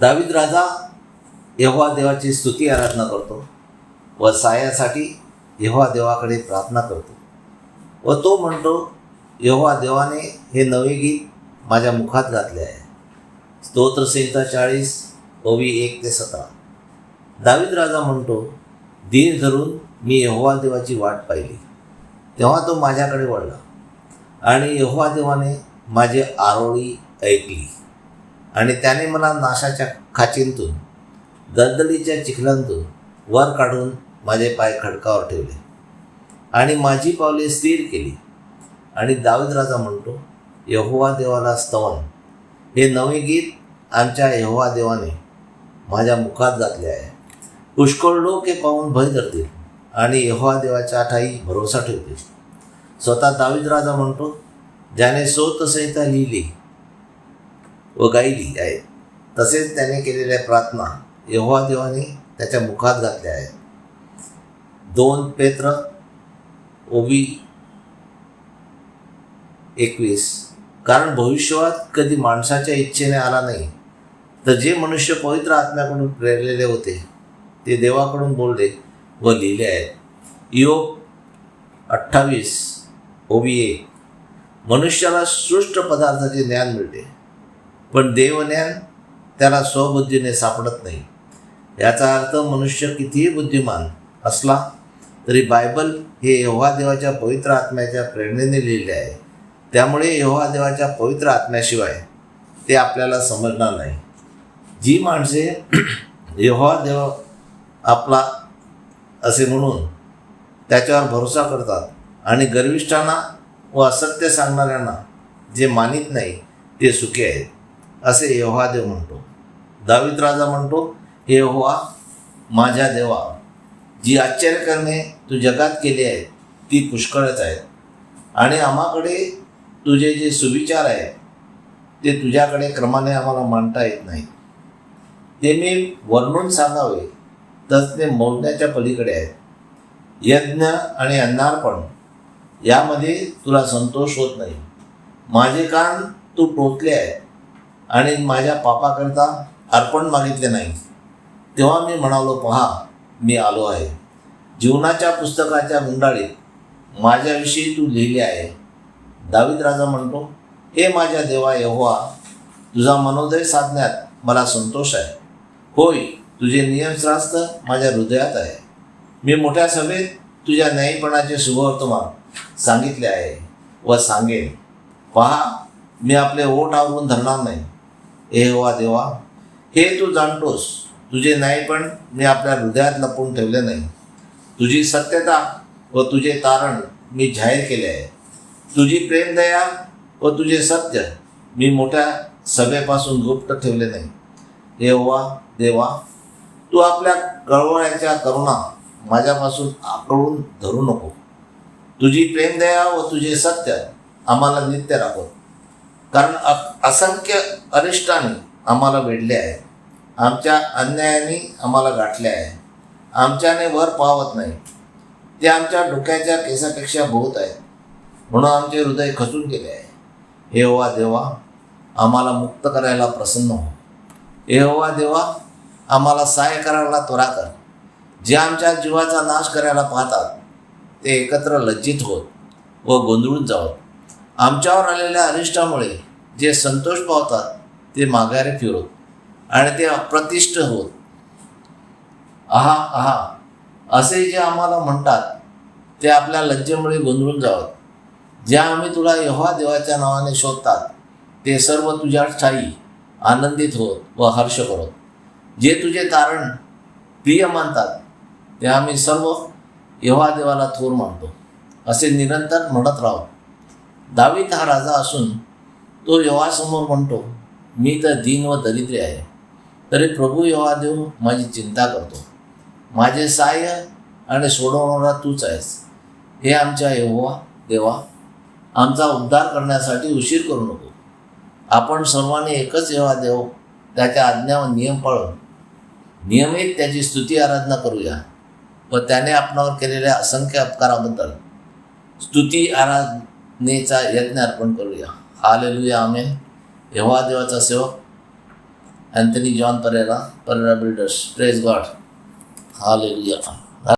दावीद राजा यहोवा देवाची स्तुती आराधना करतो व सहाय्यासाठी यहोवा देवाकडे प्रार्थना करतो व तो म्हणतो, यहोवा देवाने हे नवे गीत माझ्या मुखात घातले आहे. स्तोत्रसंहिता 40 ओवी 1-17. दावीद राजा म्हणतो, धीर धरून मी यहोवा देवाची वाट पाहिली, तेव्हा तो माझ्याकडे वळला आणि यहोवा देवाने माझी आरोळी ऐकली आणि त्याने मला नाशाच्या खाचींतून दलदलीच्या चिखलांतून वर काढून माझे पाय खडकावर ठेवले आणि माझी पावले स्थिर केली. आणि दावीद राजा म्हणतो, यहोवा देवाला स्तवन, हे नवे गीत आमच्या यहोवा देवाने माझ्या मुखात घातले आहे. पुष्कळ लोक हे पाहून भय धरतील आणि यहोवा देवाच्या ठाई भरोसा ठेवतील. स्वतः दावीद राजा म्हणतो, ज्याने स्तोत्रसंहिता लिहिली व गायली आहे, तसेच त्याने केलेल्या प्रार्थना यहोवा देवाने त्याच्या मुखात घातल्या आहेत. 2 पेत्र ओवी 21. कारण भविष्यवाद कधी माणसाच्या इच्छेने आला नाही, तर जे मनुष्य पवित्र आत्म्याकडून प्रेरलेले होते ते देवाकडून बोलले व लिहिले आहेत. इयोब 28 ओवी 1. मनुष्याला सृष्ट पदार्थाचे ज्ञान मिळते, पण देवज्ञान त्याला स्वबुद्धीने सापडत नाही. याचा अर्थ मनुष्य कितीही बुद्धिमान असला तरी बायबल हे यहोवा देवाच्या पवित्र आत्म्याच्या प्रेरणेने लिहिले आहे. त्यामुळे यहोवा देवाच्या पवित्र आत्म्याशिवाय ते आपल्याला समजणार नाही. जी माणसे यहोवा देव आपला असे म्हणून त्याच्यावर भरोसा करतात आणि गर्विष्ठांना व असत्य सांगणाऱ्यांना जे मानित नाही ते सुखी आहेत, असे यहोवा देव म्हणतो. दावीद राजा म्हणतो, हे यहोवा माझ्या देवा, जी आश्चर्यकरणे तू जगात केली आहेत ती पुष्कळच आहेत आणि आम्हाकडे तुझे जे सुविचार आहेत ते तुझ्याकडे क्रमाने आम्हाला मांडता येत नाही. ते मी वर्णून सांगावे तर ते मोजण्याच्या पलीकडे आहेत. यज्ञ आणि अन्नार्पण यामध्ये तुला संतोष होत नाही. माझे कान तू टोचले आहेत आणि माझ्या पापाकरता अर्पण मागितले नाही. तेव्हा मी म्हणालो, पहा मी आलो आहे. जीवनाच्या पुस्तकाच्या गुंडाळीत माझ्याविषयी तू लिहिले आहे. दावीद राजा म्हणतो, हे माझ्या देवा यहोवा, तुझा मनोदय साधण्यात मला संतोष आहे. होय, तुझे नियमशास्त्र माझ्या हृदयात आहे. मी मोठ्या सभेत तुझ्या न्यायीपणाचे शुभवर्तमान सांगितले आहे व सांगेन. पहा, मी आपले ओठ आवरून धरणार नाही. यहोवा देवा, हे तू जाणतोस, तुझे न्यायपण मी आपल्या हृदयात लपवून ठेवले नाही. तुझी सत्यता व तुझे तारण मी जाहीर केले आहे. तुझी प्रेमदया व तुझे सत्य मी मोठ्या सभेपासून गुप्त ठेवले नाही. यहोवा देवा, तू आपल्या कळवळ्याच्या करुणा माझ्यापासून आकळून धरू नको. तुझी प्रेमदया व तुझे सत्य आम्हाला नित्य राखो. कारण असंख्य अरिष्टाने आम्हाला वेढले आहे. आमच्या अन्यायाने आम्हाला गाठले आहे. आमच्याने वर पावत नाही. ते आमच्या डोक्याच्या केसापेक्षा बहुत आहेत, म्हणून आमचे हृदय खचून गेले आहे. यहोवा देवा, आम्हाला मुक्त करायला प्रसन्न हो. यहोवा देवा, आम्हाला सहाय्य करायला त्वरा कर. जे आमच्या जीवाचा नाश करायला पाहतात ते एकत्र लज्जित होत व गोंधळून जावत. आमच्यावर आलेल्या अरिष्टामुळे जे संतोष पावतात ते माघारी फिरवत आणि ते अप्रतिष्ठ होत. आहा आहा असे जे आम्हाला म्हणतात ते आपल्या लज्जेमुळे गोंधळून जावत. ज्या आम्ही तुला यहोवा देवाच्या नावाने शोधतात ते सर्व तुझ्या ठाई आनंदित होत व हर्ष करत. जे तुझे तारण प्रिय मानतात ते आम्ही सर्व यहोवा देवाला थोर मानतो, असे निरंतर म्हणत राहू. दावीद हा राजा असून तो यहोवासमोर म्हणतो, मी तर दीन व दरिद्री आहे, तरी प्रभू यहोवा देव माझी चिंता करतो. माझे सहाय्य आणि सोडवणारा तूच आहेस. हे आमच्या यहोवा देवा, आमचा उद्धार करण्यासाठी उशीर करू नको. आपण सर्वांनी एकच यहोवा देव त्याच्या आज्ञा व नियम पाळून नियमित त्याची स्तुती आराधना करूया व त्याने आपणावर केलेल्या असंख्य अपकाराबद्दल स्तुती आराधनेचा यज्ञ अर्पण करूया. हालेलुया, आमेन. यहोवा देवाचा सेवक Anthony John Pereira builders. Praise God. Hallelujah.